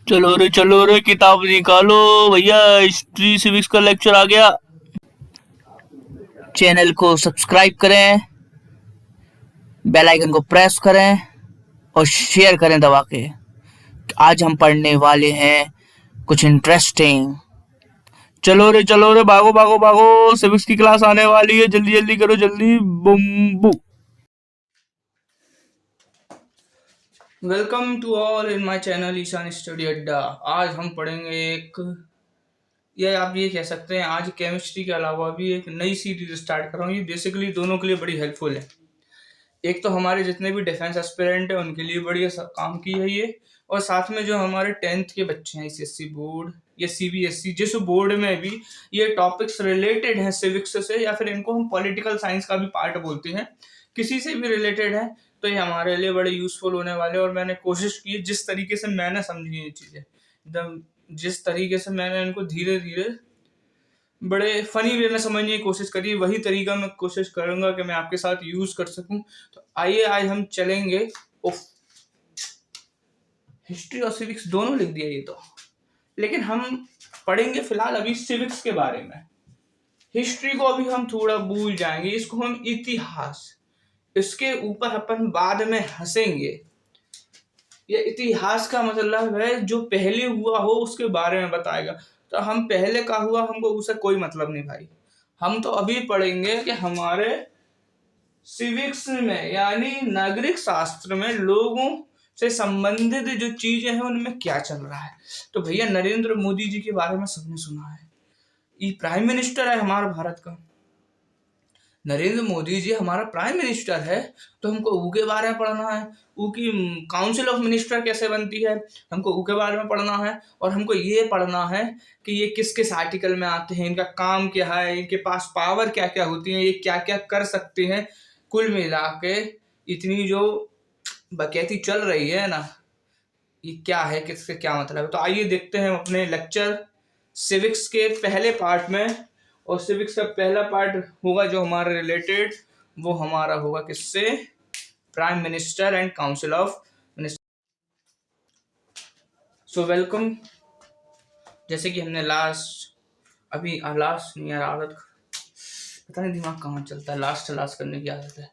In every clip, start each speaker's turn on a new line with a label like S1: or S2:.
S1: चलो रे किताब निकालो भैया, हिस्ट्री सिविक्स का लेक्चर आ गया। चैनल को सब्सक्राइब करें, बेल आइकन को प्रेस करें और शेयर करें दबा के। आज हम पढ़ने वाले हैं कुछ इंटरेस्टिंग। चलो रे भागो भागो भागो, सिविक्स की क्लास आने वाली है, जल्दी जल्दी करो जल्दी। बुम बू। Welcome to all in my channel Ishan study Adda. आज हम पढ़ेंगे ये आप ये कह सकते हैं आज केमिस्ट्री के अलावा भी एक नई सीरीज स्टार्ट कर रहा हूँ। ये बेसिकली दोनों के लिए बड़ी हेल्पफुल है। एक तो हमारे जितने भी डिफेंस एस्पिरेंट है उनके लिए बढ़िया काम की है ये, और साथ में जो हमारे 10th के बच्चे हैं सीएससी बोर्ड या सीबीएसई जिस बोर्ड में भी ये टॉपिक्स रिलेटेड हैं सिविक्स से, या फिर इनको हम पॉलिटिकल साइंस का भी पार्ट बोलते हैं, किसी से भी रिलेटेड है तो ये हमारे लिए बड़े यूजफुल होने वाले। और मैंने कोशिश की जिस तरीके से मैंने समझी ये चीजें, एकदम जिस तरीके से मैंने इनको धीरे धीरे बड़े फनी वे में समझने की कोशिश करी, वही तरीका मैं कोशिश करूंगा कि मैं आपके साथ यूज कर सकूं। तो आइए आज हम चलेंगे। हिस्ट्री और सिविक्स दोनों लिख दिया ये तो, लेकिन हम पढ़ेंगे फिलहाल अभी सिविक्स के बारे में। हिस्ट्री को अभी हम थोड़ा भूल जाएंगे, इसको हम इतिहास, इसके ऊपर अपन बाद में हंसेंगे। ये इतिहास का मतलब है जो पहले हुआ हो उसके बारे में बताएगा। तो हम पहले का हुआ हमको उससे कोई मतलब नहीं भाई। हम तो अभी पढ़ेंगे कि हमारे सिविक्स में यानी नागरिक शास्त्र में लोगों से संबंधित जो चीजें हैं उनमें क्या चल रहा है। तो भैया नरेंद्र मोदी जी के बारे में सबने सुना है, ये प्राइम मिनिस्टर है हमारे भारत का। नरेंद्र मोदी जी हमारा प्राइम मिनिस्टर है, तो हमको ऊ के बारे में पढ़ना है, ऊ की काउंसिल ऑफ मिनिस्टर कैसे बनती है हमको ऊ के बारे में पढ़ना है। और हमको ये पढ़ना है कि ये किस किस आर्टिकल में आते हैं, इनका काम क्या है, इनके पास पावर क्या क्या होती है, ये क्या क्या कर सकते हैं। कुल मिला के इतनी जो बकैती चल रही है ना, ये क्या है, किससे क्या मतलब है। तो आइए देखते हैं अपने लेक्चर सिविक्स के पहले पार्ट में। और सिविक्स का पहला पार्ट होगा जो हमारे रिलेटेड, वो हमारा होगा किससे, prime minister and council of minister. So welcome. जैसे कि हमने लास्ट नहीं यार, आदत पता नहीं दिमाग कहाँ चलता है, लास्ट करने की आदत है।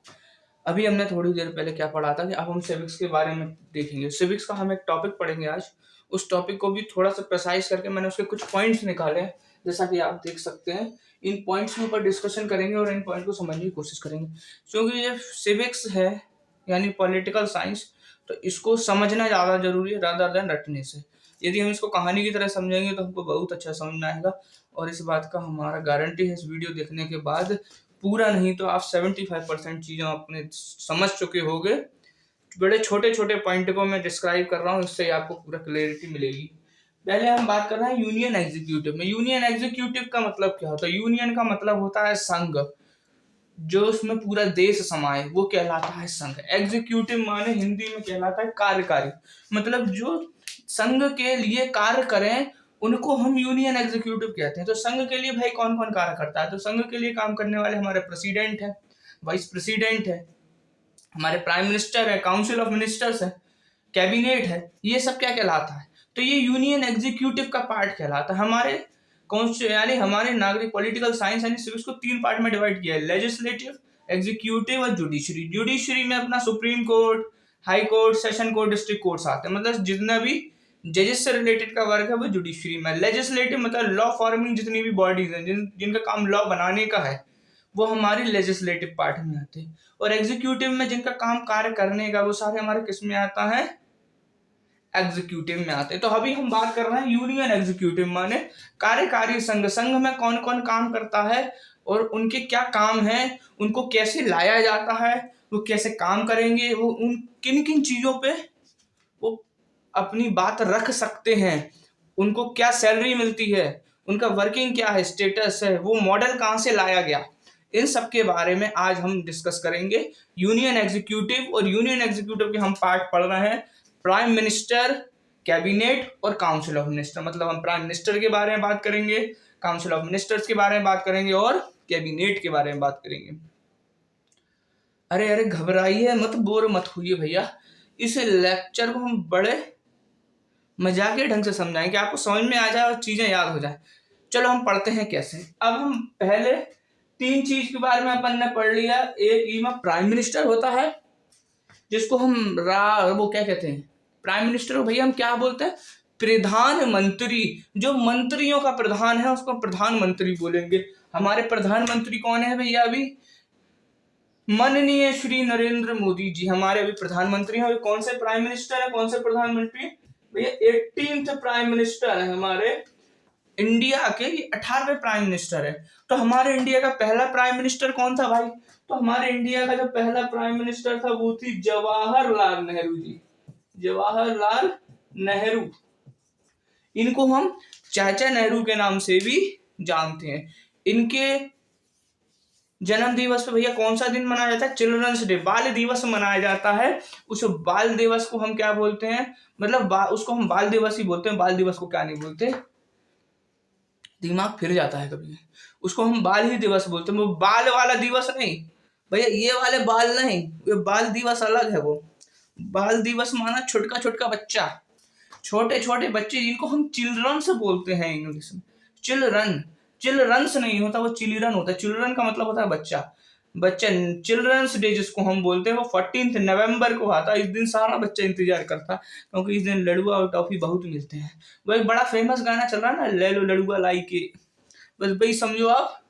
S1: अभी हमने थोड़ी देर पहले क्या पढ़ा था कि अब हम सिविक्स के बारे में देखेंगे। सिविक्स का हम एक टॉपिक पढ़ेंगे आज, उस टॉपिक को भी थोड़ा सा प्रिसाइज करके मैंने उसके कुछ पॉइंट्स निकाले हैं, जैसा कि आप देख सकते हैं। इन पॉइंट्स के ऊपर डिस्कशन करेंगे और इन पॉइंट को समझने की कोशिश करेंगे, क्योंकि ये सिविक्स है यानी पॉलिटिकल साइंस, तो इसको समझना ज़्यादा जरूरी है रादर देन रटने से। यदि हम इसको कहानी की तरह समझेंगे तो हमको बहुत अच्छा समझ में आएगा, और इस बात का हमारा गारंटी है इस वीडियो देखने के बाद, पूरा नहीं तो आप 75% चीज़ें अपने समझ चुके होंगे। बड़े छोटे छोटे पॉइंट को मैं डिस्क्राइब कर रहा हूँ, इससे आपको पूरा क्लैरिटी मिलेगी। पहले हम बात कर रहे हैं यूनियन एग्जीक्यूटिव में। यूनियन एग्जीक्यूटिव का मतलब क्या होता है? यूनियन का मतलब होता है संघ, जो उसमें पूरा देश समाये वो कहलाता है संघ। एग्जीक्यूटिव माने हिंदी में कहलाता है कार्यकारी, मतलब जो संघ के लिए कार्य करें उनको हम यूनियन एग्जीक्यूटिव कहते हैं। तो संघ के लिए भाई कौन कौन कार्य करता है? तो संघ के लिए काम करने वाले हमारे प्रेसिडेंट है, वाइस प्रेसिडेंट है, हमारे प्राइम मिनिस्टर है, काउंसिल ऑफ मिनिस्टर्स है, कैबिनेट है, ये सब क्या कहलाता है? तो ये यूनियन एग्जीक्यूटिव का पार्ट कहलाता है। हमारे यानी हमारे नागरिक पॉलिटिकल साइंस यानी सिविक्स को 3 पार्ट में डिवाइड किया है, लेजिस्लेटिव, एग्जीक्यूटिव और जुडिशरी। जुडिशरी में अपना supreme court, high court, session court, district courts आते हैं, मतलब जितना भी जजेस से रिलेटेड का वर्क है वो जुडिशरी में। लेजिस्लेटिव मतलब लॉ फॉर्मिंग, जितनी भी बॉडीज हैं जिनका काम लॉ बनाने का है वो हमारे लेजिस्लेटिव पार्ट में आते हैं। और एग्जीक्यूटिव में जिनका काम कार्य करने का वो सारे हमारे किस में आता है? एग्जीक्यूटिव में आते हैं। तो अभी हम बात कर रहे हैं यूनियन एग्जीक्यूटिव माने कार्यकारी संघ। संघ में कौन कौन काम करता है और उनके क्या काम है, उनको कैसे लाया जाता है, वो कैसे काम करेंगे, वो उन किन किन चीजों पे वो अपनी बात रख सकते हैं, उनको क्या सैलरी मिलती है, उनका वर्किंग क्या है, स्टेटस है, वो मॉडल कहाँ से लाया गया, इन सब के बारे में आज हम डिस्कस करेंगे। यूनियन एग्जीक्यूटिव, और यूनियन एग्जीक्यूटिव के हम पार्ट पढ़ रहे हैं प्राइम मिनिस्टर, कैबिनेट और काउंसिल ऑफ मिनिस्टर। मतलब हम प्राइम मिनिस्टर के बारे में बात करेंगे, काउंसिल ऑफ मिनिस्टर्स के बारे में बात करेंगे और कैबिनेट के बारे में बात करेंगे। अरे अरे घबराइए मत, बोर मत होइए भैया, इस लेक्चर को हम बड़े मजाकिया ढंग से समझाएंगे, आपको समझ में आ जाए और चीजें याद हो जाए। चलो हम पढ़ते हैं कैसे। अब हम पहले 3 चीज के बारे में अपन ने पढ़ लिया। एक ई में प्राइम मिनिस्टर होता है, जिसको हम वो क्या कहते हैं, प्राइम मिनिस्टर को भैया हम क्या बोलते हैं, प्रधानमंत्री। जो मंत्रियों का प्रधान है उसको प्रधानमंत्री बोलेंगे। हमारे प्रधानमंत्री कौन है भैया? अभी माननीय श्री नरेंद्र मोदी जी हमारे अभी प्रधानमंत्री हैं। और कौन से प्राइम मिनिस्टर है, कौन से प्रधानमंत्री भैया? 18th प्राइम मिनिस्टर है हमारे इंडिया के। ये 18वें प्राइम मिनिस्टर है। तो हमारे इंडिया का पहला प्राइम मिनिस्टर कौन था भाई? तो हमारे इंडिया का जो पहला प्राइम मिनिस्टर था वो थी जवाहरलाल नेहरू जी। जवाहरलाल नेहरू, इनको हम चाचा नेहरू के नाम से भी जानते हैं। इनके जन्म दिवस पे भैया कौन सा दिन मनाया जाता है? चिल्ड्रंस डे, बाल दिवस मनाया जाता है। उस बाल दिवस को हम क्या बोलते हैं, मतलब उसको हम बाल दिवस ही बोलते हैं, बाल दिवस को क्या नहीं बोलते, दिमाग फिर जाता है कभी। उसको हम बाल ही दिवस बोलते हैं, वो बाल वाला दिवस नहीं भैया, ये वाले बाल नहीं, ये बाल दिवस अलग है। वो बाल दिवस माना छोटका छोटका बच्चा, छोटे छोटे बच्चे जिनको हम चिल्ड्रंस बोलते हैं इंग्लिश में। चिल्ड्रन, चिल्ड्रंस नहीं होता, वो चिल्ड्रन होता है। चिल्ड्रन का मतलब होता है बच्चा। बच्चा चिल्ड्रंस डे जिसको हम बोलते हैं वो 14 नवंबर को आता है। इस दिन सारा बच्चा इंतजार करता है, क्योंकि इस दिन लड़ुआ और टॉफी बहुत मिलते हैं। वो एक बड़ा फेमस गाना चल रहा है ना, ले लो लड़ुआ लाई के। बस भाई समझो आप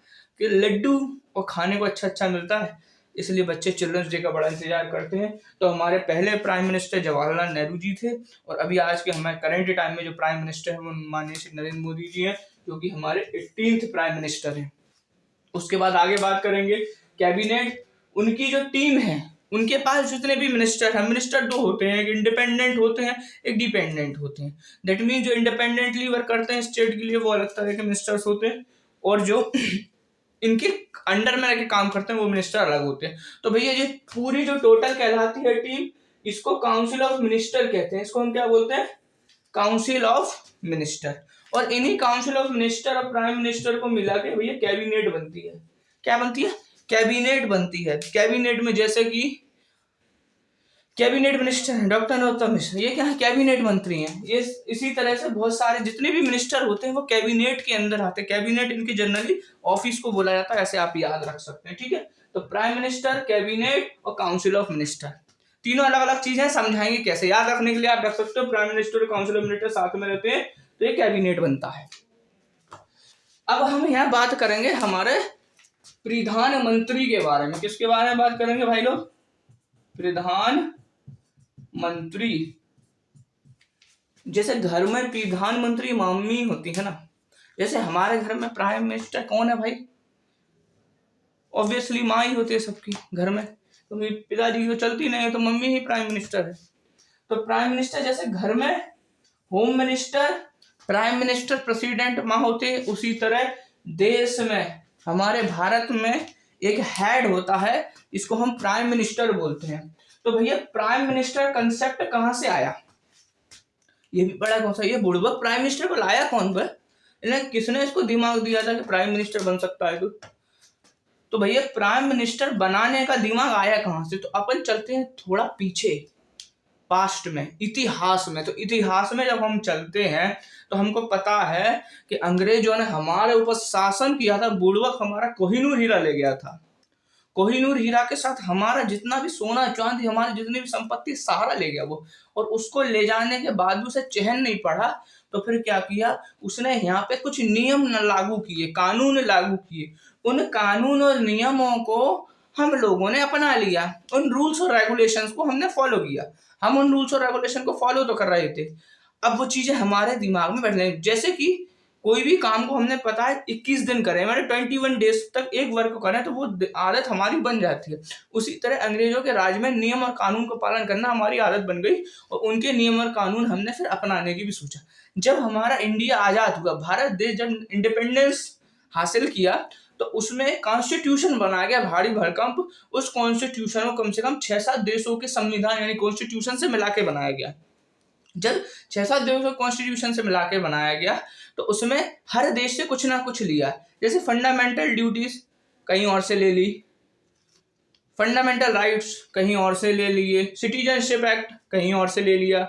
S1: कि लड्डू और खाने को अच्छा अच्छा मिलता है, इसलिए बच्चे चिल्ड्रंस डे का बड़ा इंतजार करते हैं। तो हमारे पहले प्राइम मिनिस्टर जवाहरलाल नेहरू जी थे, और अभी आज के हमारे करंट टाइम में जो प्राइम मिनिस्टर है वो माननीय श्री नरेंद्र मोदी जी हैं, जो कि हमारे 18th प्राइम मिनिस्टर हैं। उसके बाद आगे बात करेंगे कैबिनेट। उनकी जो टीम है, उनके पास जितने भी मिनिस्टर हैं, मिनिस्टर दो होते हैं, एक इंडिपेंडेंट होते हैं, एक डिपेंडेंट होते हैं। दैट मीन जो इंडिपेंडेंटली वर्क करते हैं स्टेट के लिए वो अलग तरह के मिनिस्टर्स होते हैं, और जो इनके अंडर में रहकर काम करते हैं वो मिनिस्टर अलग होते हैं। तो भैया ये पूरी जो टोटल कहलाती है टीम, इसको काउंसिल ऑफ मिनिस्टर कहते हैं। इसको हम क्या बोलते हैं? Council of minister. और इन्हीं काउंसिल ऑफ मिनिस्टर और प्राइम मिनिस्टर को मिला के भैया कैबिनेट बनती है। क्या बनती है? कैबिनेट बनती है। कैबिनेट में जैसे कि कैबिनेट मिनिस्टर है डॉक्टर नरोत्तम मिश्र, ये क्या है? कैबिनेट मंत्री हैं। ये इसी तरह से बहुत सारे जितने भी मिनिस्टर होते हैं वो कैबिनेट के अंदर आते हैं। कैबिनेट इनके जनरली ऑफिस को बोला जाता है, ऐसे आप याद रख सकते हैं, ठीक है। तो प्राइम मिनिस्टर, कैबिनेट और काउंसिल ऑफ मिनिस्टर, तीनों अलग अलग चीजें। समझाएंगे कैसे, याद रखने के लिए आप रख सकते हो प्राइम मिनिस्टर और काउंसिल ऑफ मिनिस्टर साथ में रहते हैं तो ये कैबिनेट बनता है। अब हम यहाँ बात करेंगे हमारे प्रधानमंत्री के बारे में। किसके बारे में बात करेंगे भाई लोग? प्रधान मंत्री। जैसे घर में प्रधानमंत्री मम्मी होती है ना, जैसे हमारे घर में प्राइम मिनिस्टर कौन है भाई? ऑब्वियसली माँ ही होती है सबकी घर में, क्योंकि पिताजी तो चलती नहीं है तो मम्मी ही प्राइम मिनिस्टर है। तो प्राइम मिनिस्टर जैसे घर में home minister, prime minister, president माँ होते हैं, उसी तरह देश में हमारे भारत में एक हेड होता है, इसको हम प्राइम मिनिस्टर बोलते हैं। तो भैया प्राइम मिनिस्टर कंसेप्ट कहां से आया? ये भी बड़ा कौन सा, ये बुड़बक प्राइम मिनिस्टर को लाया कौन बे? इन्हें किसने इसको दिमाग दिया था कि प्राइम मिनिस्टर बन सकता है? तो भैया प्राइम मिनिस्टर बनाने का दिमाग आया कहां से? तो अपन चलते हैं थोड़ा पीछे, पास्ट में, इतिहास में। तो इतिहास में जब हम चलते हैं तो हमको पता है कि अंग्रेजों ने हमारे ऊपर शासन किया था। बुड़बक हमारा कोहिनूर हीरा ले गया था। कोहिनूर हीरा के साथ हमारा जितना भी सोना चांदी, हमारी जितनी भी संपत्ति, सारा ले गया वो। और उसको ले जाने के बाद भी उसे चैन नहीं पड़ा, तो फिर क्या किया उसने? यहाँ पे कुछ नियम लागू किए, कानून लागू किए। उन कानून और नियमों को हम लोगों ने अपना लिया, उन रूल्स और रेगुलेशंस को हमने फॉलो किया। हम उन रूल्स और रेगुलेशन को फॉलो तो कर रहे थे, अब वो चीजें हमारे दिमाग में बैठ रही। जैसे कि कोई भी काम को हमने पता है 21 दिन करें, मैंने 21 डेज तक एक वर्क को करें, तो वो आदत हमारी बन जाती है। उसी तरह अंग्रेजों के राज में नियम और कानून को पालन करना हमारी आदत बन गई, और उनके नियम और कानून हमने फिर अपनाने की भी सोचा। जब हमारा इंडिया आजाद हुआ, भारत देश जब इंडिपेंडेंस हासिल किया, तो उसमें कॉन्स्टिट्यूशन बनाया गया भारी भरकम। उस कॉन्स्टिट्यूशन को कम से कम 6-7 देशों के संविधान यानी कॉन्स्टिट्यूशन से मिला के बनाया गया। जब 6-7 देशों को कॉन्स्टिट्यूशन से मिला के बनाया गया, तो उसमें हर देश से कुछ ना कुछ लिया। जैसे फंडामेंटल ड्यूटीज कहीं और से ले ली, फंडामेंटल राइट्स कहीं और से ले लिए, सिटीजनशिप एक्ट कहीं और से ले लिया।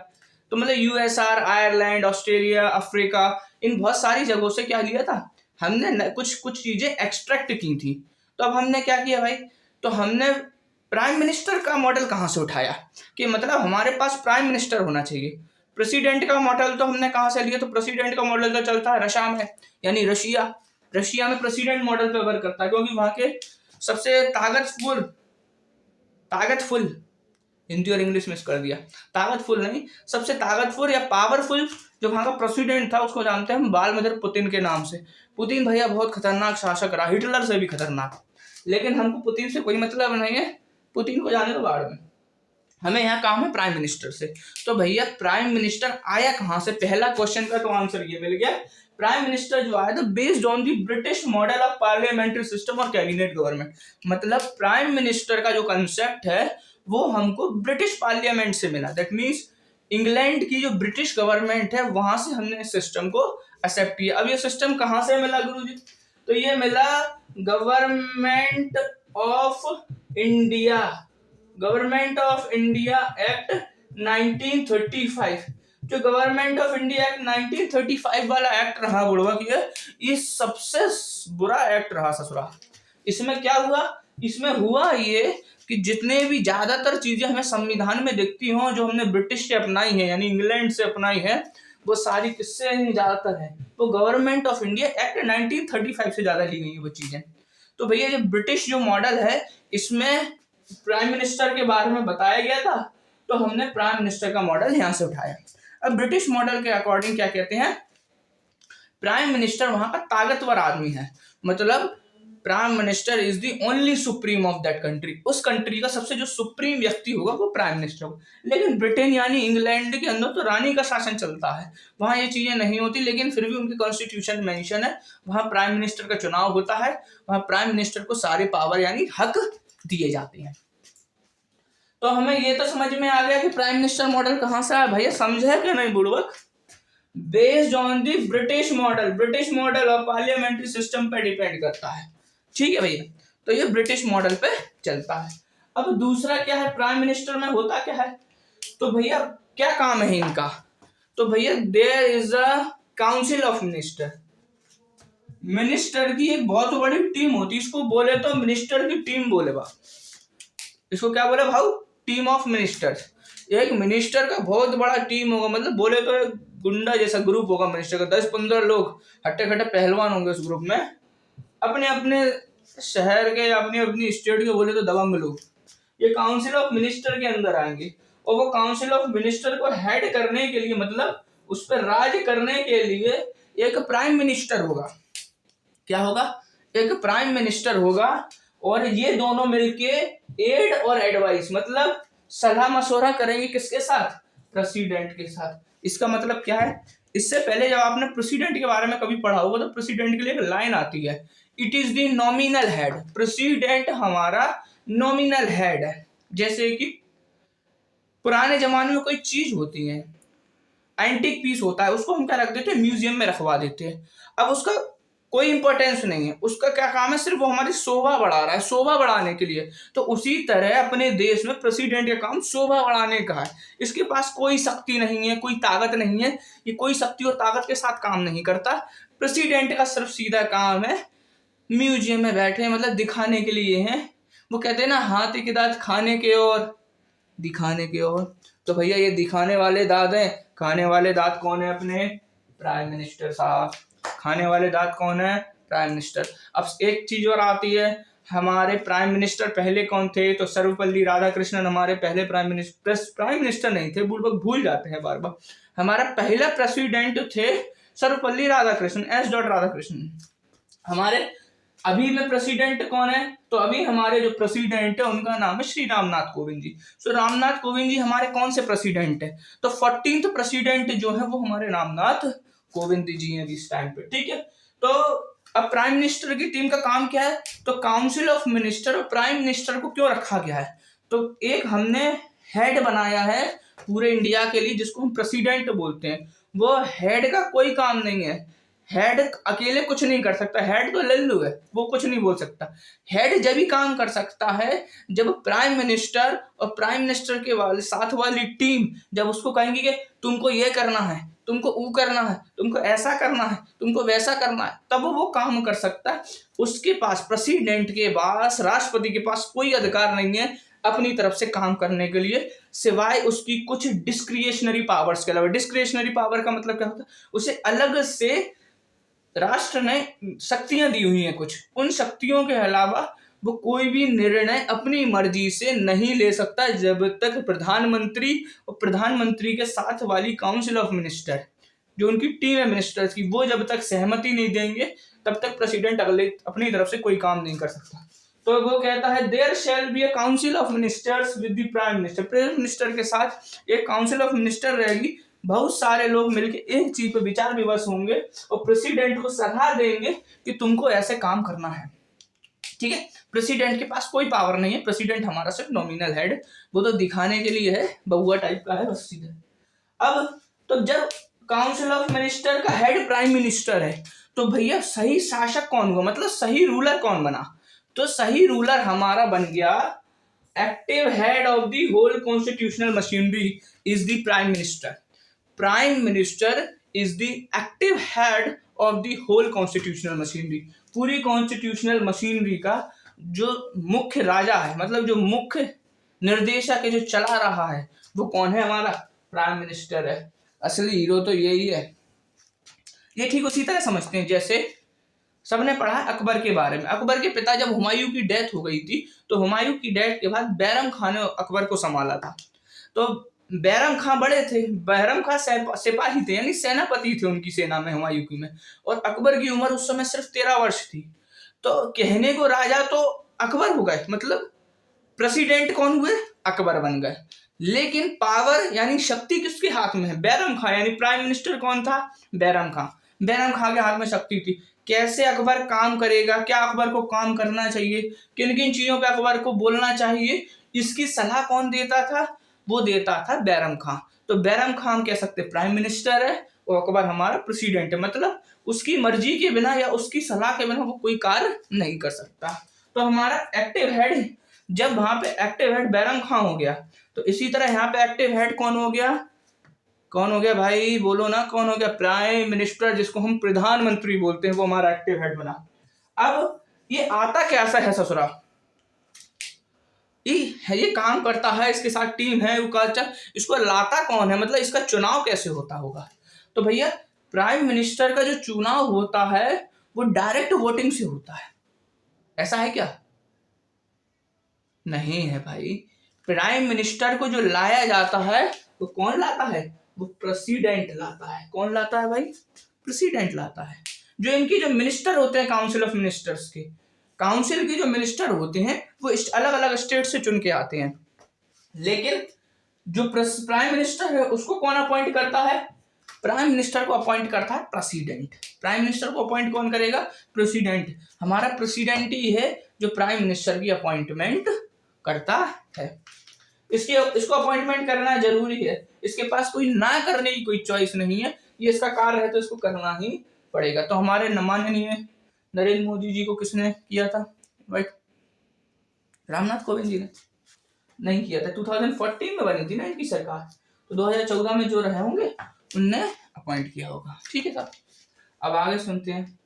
S1: तो मतलब यूएसआर, आयरलैंड, ऑस्ट्रेलिया, अफ्रीका, इन बहुत सारी जगहों से क्या लिया था हमने, कुछ कुछ चीजें एक्सट्रैक्ट की थी। तो अब हमने क्या किया भाई, तो हमने प्राइम मिनिस्टर का मॉडल कहाँ से उठाया, कि मतलब हमारे पास प्राइम मिनिस्टर होना चाहिए। प्रेसिडेंट का मॉडल तो हमने कहाँ से लिया, तो प्रेसिडेंट का मॉडल तो चलता है रशिया में, यानी रशिया। रशिया में प्रेसिडेंट मॉडल पे वर्क करता है, क्योंकि वहां के सबसे ताकतफुल, हिंदी और इंग्लिश मिक्स कर दिया, ताकतफुल नहीं, सबसे ताकतफुल या पावरफुल जो वहां का प्रेसिडेंट था उसको जानते हैं हम व्लादिमीर पुतिन के नाम से। पुतिन भैया बहुत खतरनाक शासक रहा, हिटलर से भी खतरनाक। लेकिन हमको पुतिन से कोई मतलब नहीं है, पुतिन को जाने दो बाढ़ में, हमें यहाँ काम है प्राइम मिनिस्टर से। तो भैया प्राइम मिनिस्टर आया कहाँ से, पहला क्वेश्चन का तो आंसर ये मिल गया। प्राइम मिनिस्टर जो आया था based on the British model of parliamentary system और कैबिनेट गवर्नमेंट। मतलब प्राइम मिनिस्टर का जो कंसेप्ट है वो हमको ब्रिटिश पार्लियामेंट से मिला। दैट मीन्स इंग्लैंड की जो ब्रिटिश गवर्नमेंट है वहां से हमने इस सिस्टम को एक्सेप्ट किया। अब ये सिस्टम कहाँ से मिला गुरुजी, तो ये मिला government of India, government of India act 1935। जो गवर्नमेंट ऑफ इंडिया एक्ट 1935 वाला एक्ट रहा बुढ़वा की, ये सबसे बुरा एक्ट रहा ससुरा। इसमें क्या हुआ, इसमें हुआ ये कि जितने भी ज्यादातर चीजें हमें संविधान में दिखती हों जो हमने ब्रिटिश से अपनाई है, यानी इंग्लैंड से अपनाई है, वो सारी किससे ज्यादातर है, वो गवर्नमेंट ऑफ इंडिया एक्ट 1935 से ज्यादा ली गई है वो चीजें। तो भैया ये ब्रिटिश जो मॉडल है इसमें प्राइम मिनिस्टर के बारे में बताया गया था, तो हमने प्राइम मिनिस्टर का मॉडल यहां से उठाया। अब ब्रिटिश मॉडल के अकॉर्डिंग क्या कहते हैं, प्राइम मिनिस्टर वहां का ताकतवर आदमी है, मतलब prime minister is the only supreme of that country. उस कंट्री का सबसे जो सुप्रीम व्यक्ति होगा वो प्राइम मिनिस्टर होगा। लेकिन ब्रिटेन यानी इंग्लैंड के अंदर तो रानी का शासन चलता है, वहां ये चीजें नहीं होती, लेकिन फिर भी उनकी कॉन्स्टिट्यूशन में मेंशन है वहां प्राइम मिनिस्टर का चुनाव होता है, वहां प्राइम मिनिस्टर को सारे पावर यानी हक दिए जाते हैं। तो हमें ये तो समझ में आ गया कि प्राइम मिनिस्टर मॉडल कहां से आया। भैया समझे कि नहीं बुड़वक, based on the British model, British model और पार्लियामेंट्री सिस्टम पे डिपेंड करता है। ठीक है भैया, तो ये ब्रिटिश मॉडल पे चलता है। अब दूसरा क्या है, प्राइम मिनिस्टर में होता क्या है, तो भैया क्या काम है इनका, तो भैया there is a council of minister. Minister की एक बहुत बड़ी टीम होती है, इसको बोले तो मिनिस्टर की टीम बोले बा, इसको क्या बोले भाऊ, टीम ऑफ मिनिस्टर्स। एक मिनिस्टर का बहुत बड़ा टीम होगा, मतलब बोले तो एक गुंडा जैसा ग्रुप होगा मिनिस्टर का, 10-15 लोग हट्टे खट्टे पहलवान होंगे उस ग्रुप में, अपने अपने शहर के, अपनी अपनी स्टेट के बोले तो दबंग लोग, ये काउंसिल ऑफ मिनिस्टर के अंदर आएंगे। और वो काउंसिल ऑफ मिनिस्टर को हेड करने के लिए, मतलब उस पर राज करने के लिए एक प्राइम मिनिस्टर होगा। क्या होगा, एक प्राइम मिनिस्टर होगा, और ये दोनों मिलके एड और एडवाइस, मतलब सलाह मशवरा करेंगे किसके साथ, प्रेसिडेंट के साथ। इसका मतलब क्या है, इससे पहले जब आपने प्रेसिडेंट के बारे में कभी पढ़ा होगा तो प्रेसिडेंट के लिए एक लाइन आती है, it is the nominal head. President हमारा नॉमिनल हेड है। जैसे कि पुराने जमाने में कोई चीज होती है, एंटीक पीस होता है, उसको हम क्या रख देते हैं, म्यूजियम में रखवा देते हैं। अब उसका कोई इंपॉर्टेंस नहीं है, उसका क्या काम है, सिर्फ वो हमारी शोभा बढ़ा रहा है, शोभा बढ़ाने के लिए। तो उसी तरह अपने देश में प्रेसिडेंट का काम शोभा बढ़ाने का है। इसके पास कोई शक्ति नहीं है, कोई ताकत नहीं है, ये कोई शक्ति और ताकत के साथ काम नहीं करता। प्रेसिडेंट का सिर्फ सीधा काम है म्यूजियम में बैठे, मतलब दिखाने के लिए है। वो कहते हैं ना, हाथी के दांत खाने के और दिखाने के और। तो भैया ये दिखाने वाले दांत हैं, खाने वाले दांत कौन है, अपने प्राइम मिनिस्टर साहब। खाने वाले दांत कौन है, प्राइम मिनिस्टर। अब एक चीज और आती है, हमारे प्राइम मिनिस्टर पहले कौन थे, तो सर्वपल्ली राधाकृष्णन हमारे पहले प्राइम मिनिस्टर नहीं थे, भूल जाते हैं बार बार। हमारा पहला प्रेसिडेंट थे सर्वपल्ली राधाकृष्णन, एस डॉट राधाकृष्णन। हमारे अभी में प्रेसिडेंट कौन है, तो अभी हमारे जो प्रेसिडेंट है उनका नाम है श्री रामनाथ कोविंद जी। सो रामनाथ कोविंद जी हमारे कौन से प्रेसिडेंट है, तो 14th प्रेसिडेंट जो है वो हमारे रामनाथ कोविंद जी हैं इस टाइम पे। ठीक है, तो अब प्राइम मिनिस्टर की टीम का काम क्या है, तो काउंसिल ऑफ मिनिस्टर और प्राइम मिनिस्टर को क्यों रखा गया है, तो एक हमने हेड बनाया है पूरे इंडिया के लिए जिसको हम प्रेसिडेंट बोलते हैं। वो हेड का कोई काम नहीं है, हेड अकेले कुछ नहीं कर सकता, हेड तो लल्लू है, वो कुछ नहीं बोल सकता। हेड जब ही काम कर सकता है जब प्राइम मिनिस्टर और प्राइम मिनिस्टर के वाले साथ वाली टीम जब उसको कहेंगी कि तुमको ये करना है, तुमको वो करना है, तुमको ऐसा करना है, तुमको वैसा करना है, तब वो काम कर सकता है। उसके पास, प्रेसिडेंट के पास, राष्ट्रपति के पास कोई अधिकार नहीं है अपनी तरफ से काम करने के लिए, सिवाय उसकी कुछ डिस्क्रिशनरी पावर्स के अलावा। डिस्क्रिशनरी पावर का मतलब क्या होता है? उसे अलग से राष्ट्र ने शक्तियां दी हुई हैं कुछ, उन शक्तियों के अलावा वो कोई भी निर्णय अपनी मर्जी से नहीं ले सकता जब तक प्रधानमंत्री और प्रधानमंत्री के साथ वाली काउंसिल ऑफ मिनिस्टर, जो उनकी टीम है मिनिस्टर्स की, वो जब तक सहमति नहीं देंगे तब तक प्रेसिडेंट अगले अपनी तरफ से कोई काम नहीं कर सकता। तो वो कहता है there shall be a council of ministers with the prime minister. Prime minister के साथ एक काउंसिल ऑफ मिनिस्टर रहेगी, बहुत सारे लोग मिलकर एक चीज पर विचार विमर्श होंगे और प्रेसिडेंट को सलाह देंगे कि तुमको ऐसे काम करना है। ठीक है, प्रेसिडेंट के पास कोई पावर नहीं है, प्रेसिडेंट हमारा सिर्फ नॉमिनल हेड, वो तो दिखाने के लिए है, बउआ टाइप का है बस सीधे। अब तो जब काउंसिल ऑफ मिनिस्टर का हेड प्राइम मिनिस्टर है तो भैया सही शासक कौन हुआ, मतलब सही रूलर कौन बना? तो सही रूलर हमारा बन गया, active head of the whole constitutional machinery is the prime minister. Prime minister is the active head of the whole constitutional machinery. पूरी कॉन्स्टिट्यूशनल मशीनरी का जो मुख्य राजा है, मतलब जो मुख्य निर्देशक है, जो चला रहा है, वो कौन है? हमारा प्राइम मिनिस्टर है। असली हीरो तो यही है। ये ठीक उसी तरह समझते हैं जैसे सबने पढ़ा है अकबर के बारे में। अकबर के पिता जब हुमायूं की डेथ हो गई थी तो हुमायूं की डेथ के बाद बैरम खान ने अकबर को संभाला था। तो बैरम खां बड़े थे, बैरम खां सिपाही थे, यानी सेनापति थे उनकी सेना में, हुमायूं की में, और अकबर की उम्र उस समय सिर्फ 13 वर्ष थी। तो कहने को राजा तो अकबर हो गए, मतलब प्रेसिडेंट कौन हुए? अकबर बन गए, लेकिन पावर यानी शक्ति किसके हाथ में है? बैरम खां, यानी प्राइम मिनिस्टर कौन था? बैरम खां। बैरम खां के हाथ में शक्ति थी। कैसे अकबर काम करेगा, क्या अकबर को काम करना चाहिए, किन किन चीजों पे अकबर को बोलना चाहिए, इसकी सलाह कौन देता था? वो देता था बैरम खां। तो बैरम खां हम कह सकते प्राइम मिनिस्टर है और अकबर हमारा प्रेसिडेंट है, मतलब उसकी मर्जी के बिना या उसकी सलाह के बिना वो कोई कार्य नहीं कर सकता। तो हमारा एक्टिव हेड, जब वहां पे एक्टिव हेड बैरम खां हो गया, तो इसी तरह यहाँ पे एक्टिव हेड कौन हो गया? कौन हो गया भाई, बोलो ना, कौन हो गया? प्राइम मिनिस्टर, जिसको हम प्रधानमंत्री बोलते हैं, वो हमारा एक्टिव हेड बना। अब ये आता कैसा है ससुरा? ये काम करता है, इसके साथ टीम है, वो कल्चर, इसको लाता कौन है, मतलब इसका चुनाव कैसे होता होगा? तो भैया प्राइम मिनिस्टर का जो चुनाव होता है वो डायरेक्ट वोटिंग से होता है। ऐसा है क्या? नहीं है भाई। प्राइम मिनिस्टर को जो लाया जाता है वो कौन लाता है? वो प्रेसिडेंट लाता है। कौन लाता है भाई? प्रेसिडेंट लाता है। जो इनकी जो मिनिस्टर होते हैं काउंसिल ऑफ मिनिस्टर्स के, काउंसिल के जो मिनिस्टर होते हैं वो अलग अलग स्टेट से चुन के आते हैं, लेकिन जो प्राइम मिनिस्टर है उसको कौन अपॉइंट करता है? प्राइम मिनिस्टर को अपॉइंट करता है प्रेसिडेंट। प्राइम मिनिस्टर को अपॉइंट कौन करेगा? प्रेसिडेंट। हमारा प्रेसिडेंट ही है जो प्राइम मिनिस्टर की अपॉइंटमेंट करता है। इसको अपॉइंटमेंट करना जरूरी है, इसके पास कोई ना करने की कोई चॉइस नहीं है, ये इसका कार्य है तो इसको करना ही पड़ेगा। तो हमारे माननीय नरेंद्र मोदी जी को किसने किया था? राइट, रामनाथ कोविंद जी ने नहीं किया था। 2014 में बनी थी ना इनकी सरकार, तो 2014 में जो रहे होंगे उनने अपॉइंट किया होगा। ठीक है साहब, अब आगे सुनते हैं।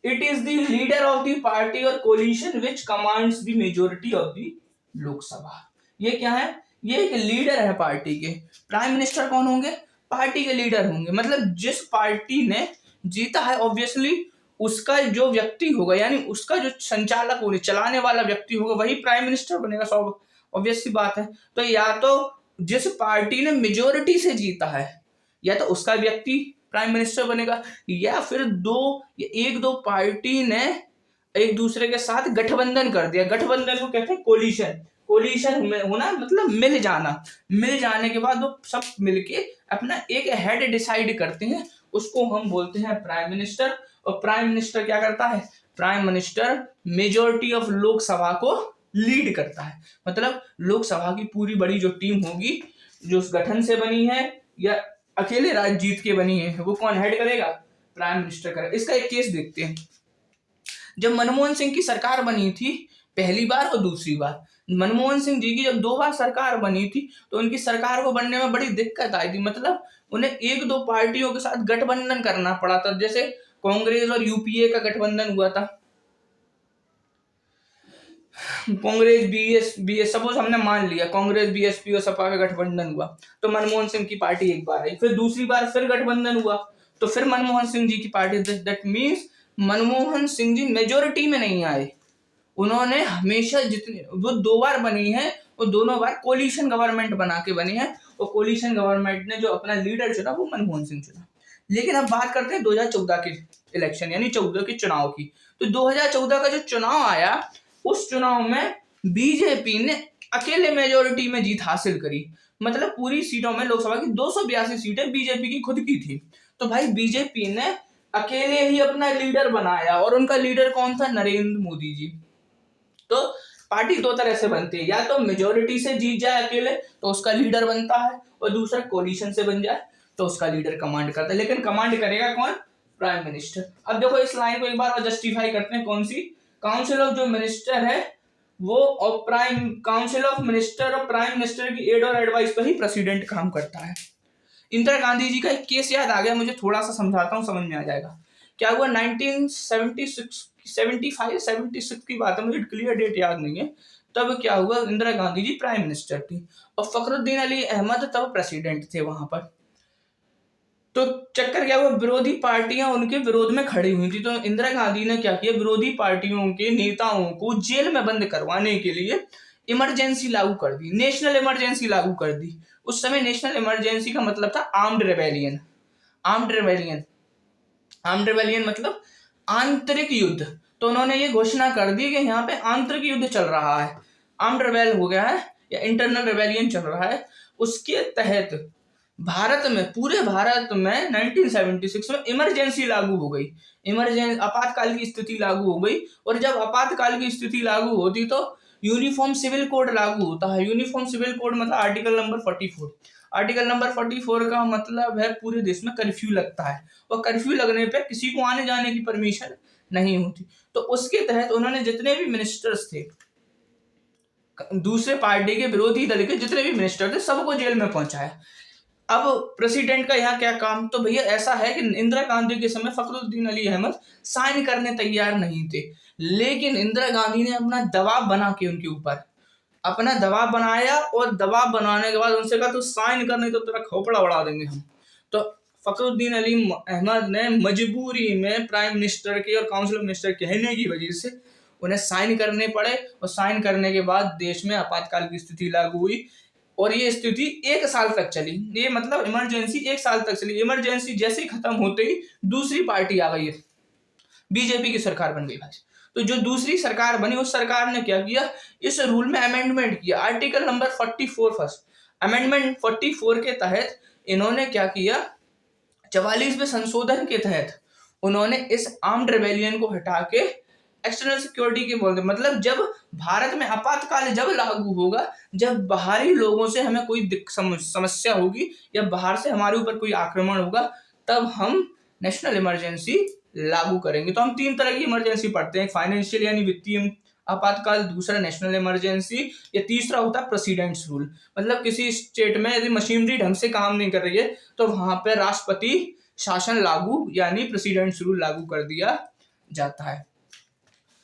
S1: It is the leader of the party और coalition which commands the majority of the Lok Sabha. ये क्या है? ये एक लीडर है पार्टी के। प्राइम मिनिस्टर कौन होंगे? पार्टी के लीडर होंगे, मतलब जिस पार्टी ने जीता है ऑब्वियसली उसका जो व्यक्ति होगा, यानी उसका जो संचालक होगा, चलाने वाला व्यक्ति होगा, वही प्राइम मिनिस्टर बनेगा। सब ऑब्वियस सी बात है। तो या तो जिस पार्टी ने मेजोरिटी से जीता है या तो उसका व्यक्ति प्राइम मिनिस्टर बनेगा, या फिर एक दो पार्टी ने एक दूसरे के साथ गठबंधन कर दिया। गठबंधन को कहते हैं कोलिशन। कोलिशन होना मतलब मिल जाना। मिल जाने के बाद वो सब मिलके अपना एक हेड डिसाइड करते हैं, उसको हम बोलते हैं प्राइम मिनिस्टर। और प्राइम मिनिस्टर क्या करता है? Prime minister majority of Lok Sabha को लीड करता है, मतलब लोकसभा की पूरी बड़ी जो टीम होगी जो उस गठन से बनी है या अकेले राज्य जीत के बनी है, वो कौन हेड करेगा? प्राइम मिनिस्टर करेगा। इसका एक केस देखते हैं। जब मनमोहन सिंह की सरकार बनी थी पहली बार और दूसरी बार, मनमोहन सिंह जी की जब 2 बार सरकार बनी थी तो उनकी सरकार को बनने में बड़ी दिक्कत आई थी। मतलब उन्हें 1-2 पार्टियों के साथ गठबंधन करना पड़ा था, जैसे कांग्रेस और यूपीए का गठबंधन हुआ था। कांग्रेस बीएस सपोज हमने मान लिया कांग्रेस बीएसपी और सपा का गठबंधन हुआ, तो मनमोहन सिंह की पार्टी एक बार आई, फिर दूसरी बार फिर गठबंधन हुआ तो फिर मनमोहन सिंह जी की party. That means Manmohan Singh ji majority में नहीं आए। उन्होंने हमेशा जितने वो 2 बार बनी है वो दोनों बार कोलिशन गवर्नमेंट बना के बनी है, और कोलिशन गवर्नमेंट ने जो अपना लीडर चुना वो मनमोहन सिंह चुना। लेकिन अब बात करते हैं 2014 के इलेक्शन यानी 14 के चुनाव की। तो 2014 का जो चुनाव आया उस चुनाव में बीजेपी ने अकेले मेजोरिटी में जीत हासिल करी। मतलब पूरी सीटों में लोकसभा की 282 सीटें बीजेपी की खुद की थी। तो भाई बीजेपी ने अकेले ही अपना लीडर बनाया, और उनका लीडर कौन था? नरेंद्र मोदी जी। तो पार्टी 2 तरह से बनती है, या तो मेजोरिटी से जीत जाए अकेले तो उसका लीडर बनता है, और दूसरा कोलिशन से बन जाए तो उसका लीडर कमांड करता है। लेकिन कमांड करेगा कौन? Prime minister. अब देखो इस लाइन को एक बार और जस्टिफाई करते हैं। कौन सी? काउंसिल ऑफ जो मिनिस्टर है वो और प्राइम काउंसिल ऑफ मिनिस्टर और प्राइम मिनिस्टर की एड और एडवाइस पर ही प्रेसिडेंट काम करता है। इंदिरा गांधी जी का एक केस याद आ गया मुझे, थोड़ा सा समझाता हूँ, समझ में आ जाएगा। क्या हुआ 1976 की बात है, मुझे क्लियर डेट याद नहीं है। तब क्या हुआ, इंदिरा गांधी जी प्राइम मिनिस्टर थी और फखरुद्दीन अली अहमद तब प्रेसिडेंट थे वहां पर। तो चक्कर क्या हुआ, विरोधी पार्टियां उनके विरोध में खड़ी हुई थी। तो इंदिरा गांधी ने क्या किया, विरोधी पार्टियों के नेताओं को जेल में बंद करवाने के लिए इमरजेंसी लागू कर दी, नेशनल इमरजेंसी लागू कर दी। उस समय नेशनल इमरजेंसी का मतलब था armed rebellion. Armed rebellion armed rebellion मतलब आंतरिक युद्ध। तो उन्होंने ये घोषणा कर दी कि यहाँ पे आंतरिक युद्ध चल रहा है, आर्म्ड रेबेल हो गया है या इंटरनल रेबेलियन चल रहा है। उसके तहत भारत में, पूरे भारत में 1976 में इमरजेंसी लागू हो गई, आपातकाल की स्थिति लागू हो गई। और जब आपातकाल की स्थिति लागू होती तो यूनिफॉर्म सिविल कोड लागू होता है। यूनिफॉर्म सिविल कोड मतलब आर्टिकल नंबर 44। आर्टिकल नंबर 44 का मतलब है पूरे देश में कर्फ्यू लगता है, और कर्फ्यू लगने पे किसी को आने जाने की परमिशन नहीं होती। तो उसके तहत उन्होंने जितने भी मिनिस्टर्स थे, दूसरे पार्टी के विरोधी दल के जितने भी मिनिस्टर थे, सबको जेल में पहुंचाया। अब प्रेसिडेंट का यहाँ क्या काम? तो भैया ऐसा है कि इंदिरा गांधी के समय फखरुद्दीन अली अहमद साइन करने तैयार नहीं थे, लेकिन इंदिरा गांधी ने अपना दबाव बना के उनके ऊपर अपना दबाव बनाया, और दबाव बनाने के बाद उनसे कहा तो साइन कर, नहीं तो तेरा खोपड़ा उड़ा देंगे हम। तो फखरुद्दीन अली अहमद ने मजबूरी में प्राइम मिनिस्टर के और काउंसिल मिनिस्टर कहने की वजह से उन्हें साइन करने पड़े, और साइन करने के बाद देश में आपातकाल की स्थिति लागू हुई। और ये स्थिति 1 साल तक चली। ये मतलब इमरजेंसी 1 साल तक चली। इमरजेंसी जैसे ही खत्म होते ही दूसरी पार्टी आ गई है, बीजेपी की सरकार बन गई भाई। तो जो दूसरी सरकार बनी उस सरकार ने क्या किया, इस रूल में अमेंडमेंट किया। आर्टिकल नंबर 44 फर्स्ट अमेंडमेंट 44 के तहत इन्होंने क्या किया, 44वें संशोधन के तहत उन्होंने इस आर्म्ड रेबेलियन को हटा के एक्सटर्नल सिक्योरिटी के बोलते, मतलब जब भारत में आपातकाल जब लागू होगा, जब बाहरी लोगों से हमें कोई समस्या होगी या बाहर से हमारे ऊपर कोई आक्रमण होगा, तब हम नेशनल इमरजेंसी लागू करेंगे। तो हम 3 तरह की इमरजेंसी पढ़ते हैं, फाइनेंशियल यानी वित्तीय आपातकाल, दूसरा नेशनल इमरजेंसी, या तीसरा होता है प्रेसिडेंट्स रूल। मतलब किसी स्टेट में यदि मशीनरी ढंग से काम नहीं कर रही है तो वहां पे राष्ट्रपति शासन लागू यानी प्रेसिडेंट्स रूल लागू कर दिया जाता है।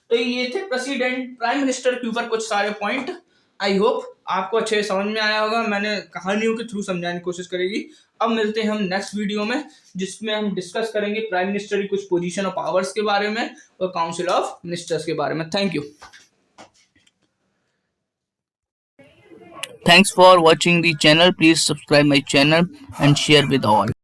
S1: तो ये थे प्रेसिडेंट प्राइम मिनिस्टर के ऊपर कुछ सारे पॉइंट। आई होप आपको अच्छे समझ में आया होगा, मैंने कहानियों के थ्रू समझाने की कोशिश करेगी। अब मिलते हैं हम नेक्स्ट वीडियो में, जिसमें हम डिस्कस करेंगे प्राइम मिनिस्टर की कुछ पोजीशन ऑफ पावर्स के बारे में और काउंसिल ऑफ मिनिस्टर्स के बारे में। Thank you. Thanks for watching the channel. Please subscribe my channel and share with all.